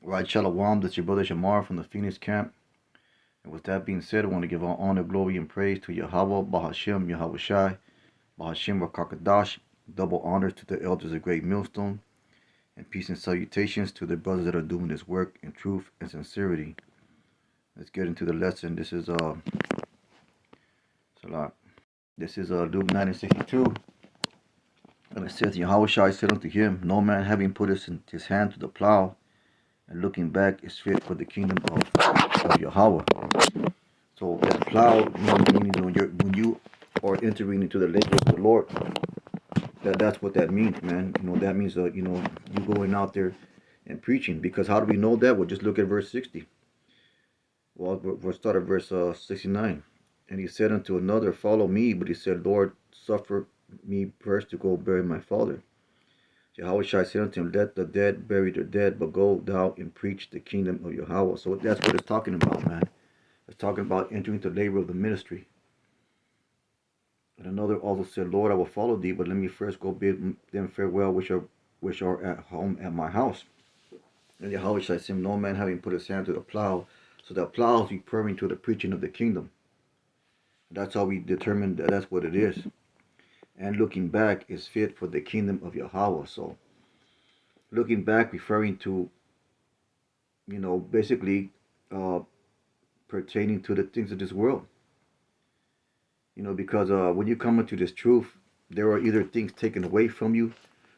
Right, Shalom, this is your brother Shamar from the Phoenix camp. And with that being said, I want to give all honor, glory, and praise to Yahweh, Bahashem, Yahweh Shai, Bahashem, Rakakadash. Double honors to the elders of Great Millstone, and peace and salutations to the brothers that are doing this work in truth and sincerity. Let's get into the lesson. Salah. This is Luke 9:62. And it says, Yahweh Shai said unto him, No man having put his hand to the plow, and looking back is fit for the kingdom of Yahweh. So that plow means when you are entering into the labor of the Lord, that's what that means, man. That means you going out there and preaching. Because how do we know that? Well, just look at verse 60. Well, we'll start at verse 69. And he said unto another, Follow me. But he said, Lord, suffer me first to go bury my father. Yahweh Shai said unto him, Let the dead bury their dead, but go thou and preach the kingdom of Yahweh. So that's what it's talking about, man. It's talking about entering the labor of the ministry. And another also said, Lord, I will follow thee, but let me first go bid them farewell which are at home at my house. And Yahweh said to him, No man having put his hand to the plow. So the plow is referring to the preaching of the kingdom. That's how we determine that that's what it is. And looking back is fit for the kingdom of Yahweh. So looking back referring to, basically pertaining to the things of this world. Because when you come into this truth, there are either things taken away from you,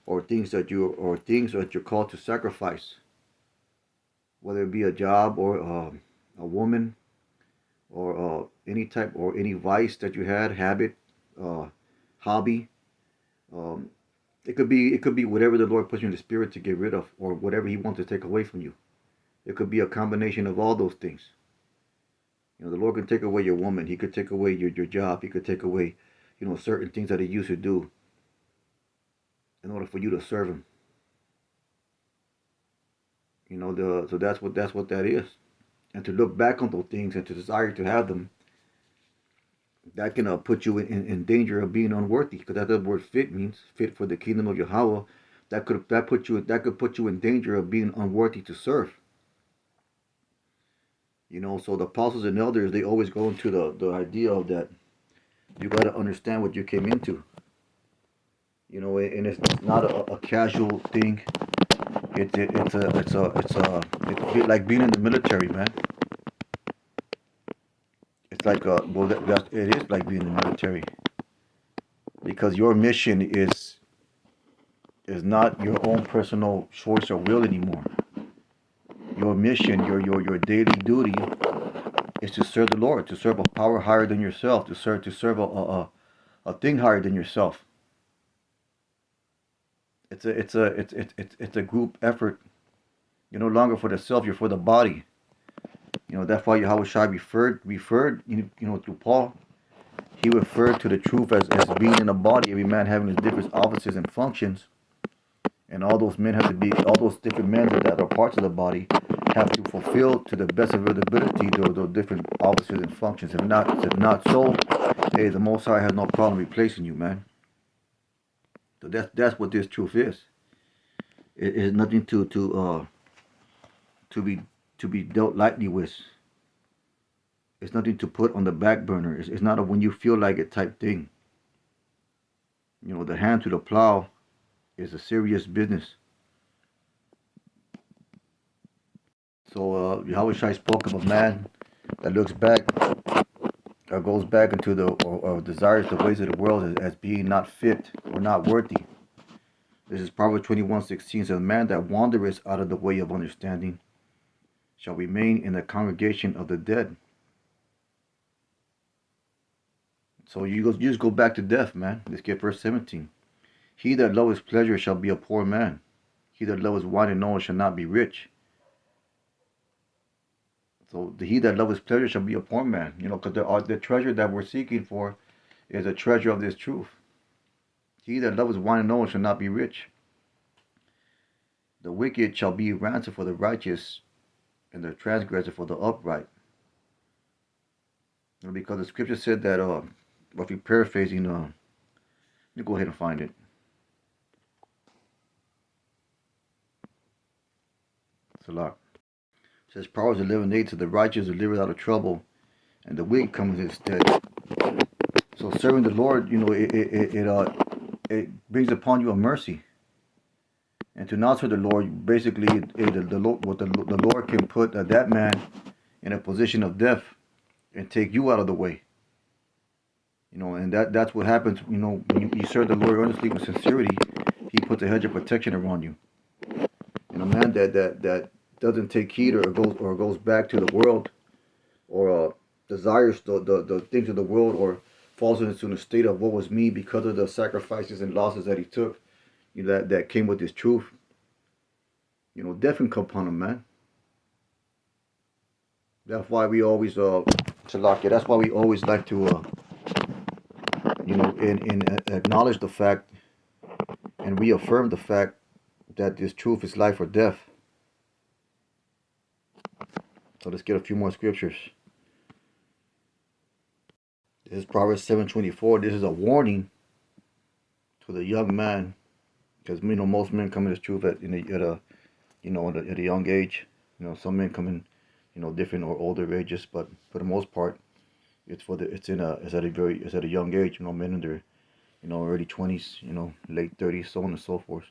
or things that you're called to sacrifice, whether it be a job or a woman, or any type or any vice that you had, habit, hobby. Um, it could be whatever the Lord puts you in the spirit to get rid of, or whatever He wants to take away from you. It could be a combination of all those things. The Lord can take away your woman. He could take away your job. He could take away, certain things that He used to do in order for you to serve Him. So that's what that is. And to look back on those things and to desire to have them, that can put you in danger of being unworthy, because that's what the word fit means. Fit for the kingdom of Yahweh. That could put you in danger of being unworthy to serve. So the apostles and elders, they always go into the idea of that you got to understand what you came into. And it's not a casual thing. It's like being in the military, man. It's like it is like being in the military, because your mission is not your own personal choice or will anymore. Your mission, your daily duty, is to serve the Lord, to serve a power higher than yourself, to serve a thing higher than yourself. It's a group effort. You're no longer for the self, you're for the body. That's why Yahweh Shai referred through Paul. He referred to the truth as being in a body, every man having his different offices and functions. And all those different men that are parts of the body have to fulfill to the best of their ability those different offices and functions. If not so, hey, the Most High has no problem replacing you, man. So that's what this truth is. It is nothing to be dealt lightly with. It's nothing to put on the back burner. It's not a when you feel like it type thing. The hand to the plow is a serious business. So Yahweh Shai spoke of a man that looks back or goes back into or desires the ways of the world as being not fit or not worthy. This is Proverbs 21:16. Says, "A man that wandereth out of the way of understanding shall remain in the congregation of the dead." So you just go back to death, man. Let's get verse 17. "He that loveth pleasure shall be a poor man. He that loveth wine and oil shall not be rich." So he that loveth pleasure shall be a poor man. Because the treasure that we're seeking for is a treasure of this truth. He that loveth wine and oil shall not be rich. The wicked shall be ransom for the righteous, and the transgressor for the upright. Because the scripture said that, if you're paraphrasing, let me go ahead and find it. It's a lot. It says Proverbs 11:8, to the righteous delivered out of trouble, and the wicked comes instead. So serving the Lord, it brings upon you a mercy. And to not serve the Lord, basically, the Lord can put that man in a position of death and take you out of the way. And that's what happens. When you serve the Lord earnestly with sincerity, He puts a hedge of protection around you. And a man that doesn't take heed or goes back to the world, or desires the things of the world, or falls into a state of what was me because of the sacrifices and losses that he took, that came with his truth. Death can come upon him, man. That's why we always Salakia. That's why we always like to acknowledge the fact and reaffirm the fact that this truth is life or death. So let's get a few more scriptures. This is Proverbs 7:24. This is a warning to the young man, because most men come in this truth at a young age. Some men come in different or older ages, but for the most part, it's at a young age. Men in their early 20s, late 30s, so on and so forth.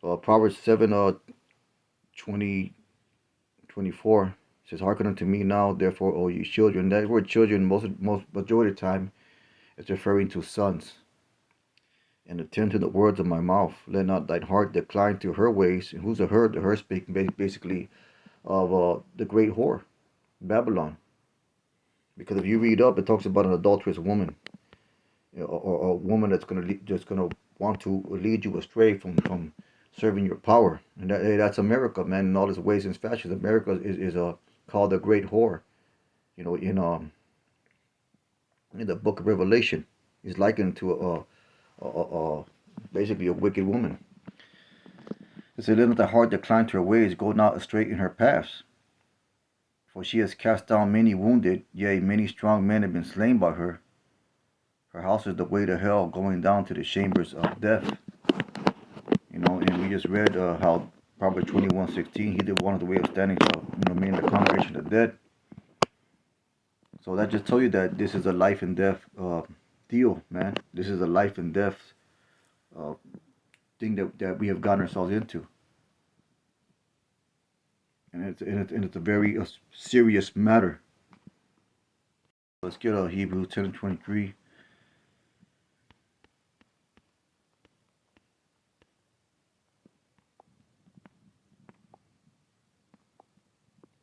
So Proverbs 7:24 says, "Hearken unto me now, therefore, O ye children." That word "children" most majority of the time is referring to sons. "And attend to the words of my mouth. Let not thine heart decline to her ways." And who's the her? The her speaking basically of the great whore, Babylon. Because if you read up, it talks about an adulterous woman, or a woman that's gonna want to lead you astray from serving your power. And that's America, man, in all its ways and fashions. America is called the great whore. In the book of Revelation, is likened to basically a wicked woman. It said, "Let not the heart decline to her ways, go not astray in her paths. For she has cast down many wounded, yea, many strong men have been slain by her. Her house is the way to hell, going down to the chambers of death." And we just read how Proverbs 21:16, he did one of the way of standing, so me and the congregation of the dead. So that just told you that this is a life and death deal, man. This is a life and death thing that we have gotten ourselves into. And it's a very serious matter. Let's get Hebrews 10:23.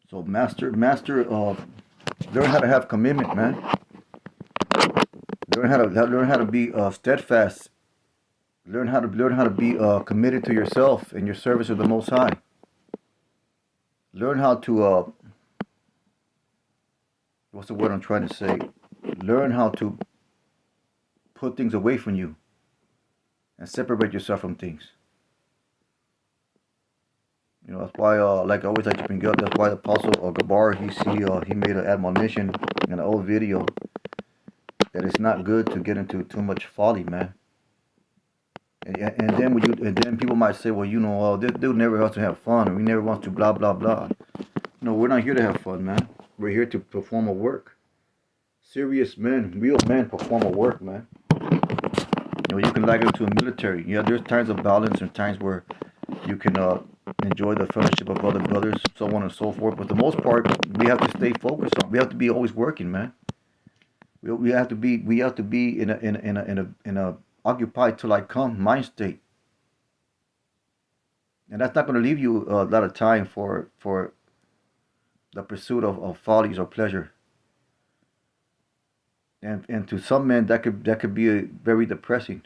So master, learn how to have commitment, man. Learn how to be steadfast. Learn how to be committed to yourself and your service of the Most High. Learn how to what's the word I'm trying to say? Learn how to put things away from you and separate yourself from things. That's why, like I always like to bring up, that's why the Apostle Gabar, he made an admonition in an old video that it's not good to get into too much folly, man. And then people might say, well, this dude never wants to have fun, or he never wants to blah blah blah. No, we're not here to have fun, man. We're here to perform a work. Serious men, real men, perform a work, man. You can liken it to a military. Yeah, there's times of balance and times where you can enjoy the fellowship of other brothers, so on and so forth. But the most part, we have to stay focused on. We have to be always working, man. We have to be in a occupied till I come mind state, and that's not going to leave you a lot of time for the pursuit of follies or pleasure. And to some men that could be very depressing.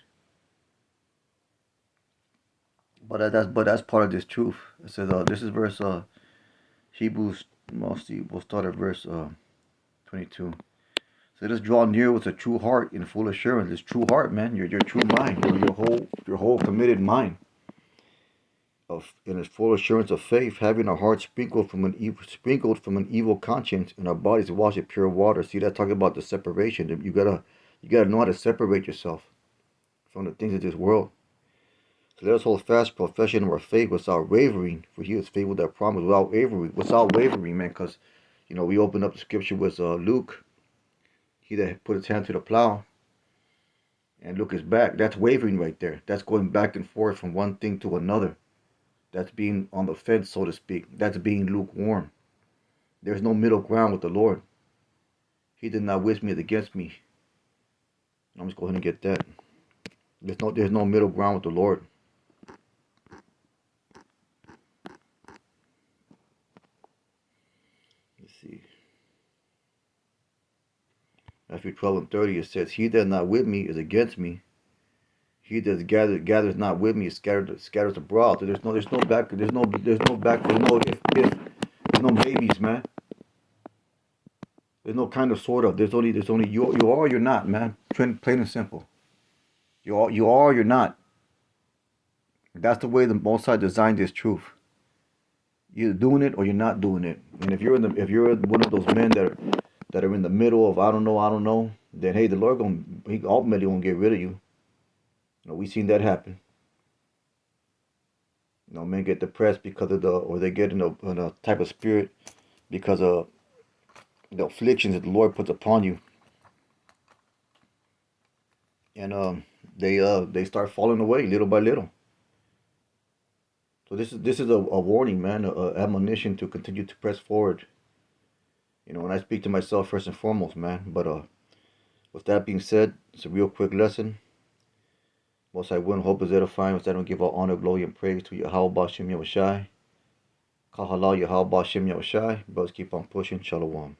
But that's part of this truth. It says this is verse Hebrews. We'll start at verse 22. So let us draw near with a true heart in full assurance. This true heart, man, your true mind, your whole committed mind, in its full assurance of faith, having our hearts sprinkled from an evil conscience, and our bodies washed with pure water. See, that talking about the separation. You gotta know how to separate yourself from the things of this world. So let us hold fast profession of our faith without wavering, for he is faithful that promise without wavering, man. Because we open up the scripture with Luke, he that put his hand to the plow and look his back. That's wavering right there. That's going back and forth from one thing to another. That's being on the fence, so to speak. That's being lukewarm. There's no middle ground with the Lord. He did not with me, is against me. I'm just go ahead and get that. There's no middle ground with the Lord. Let's see. Matthew 12:30, it says, "He that is not with me is against me. He that gathers not with me is scatters abroad." So there's no back, there's no back, there's no if, there's no maybes, man. There's no kind of sort of. There's only you are or you're not, man. Plain and simple. You are or you're not. That's the way the Most High designed this truth. You're either doing it or you're not doing it. And if you're one of those men that are in the middle of I don't know, then hey, the Lord he ultimately gonna get rid of you. We've seen that happen. Men get depressed because of or they get in a type of spirit because of the afflictions that the Lord puts upon you, and they start falling away little by little. So this is a warning, man, a admonition to continue to press forward. And I speak to myself first and foremost, man. But with that being said, it's a real quick lesson. Most I will hope is edifying. With that, I don't give all honor, glory, and praise to Yahweh Bashem Yahushai. Kahala Yahweh Bashem Yahushai. Brothers, keep on pushing. Shalom.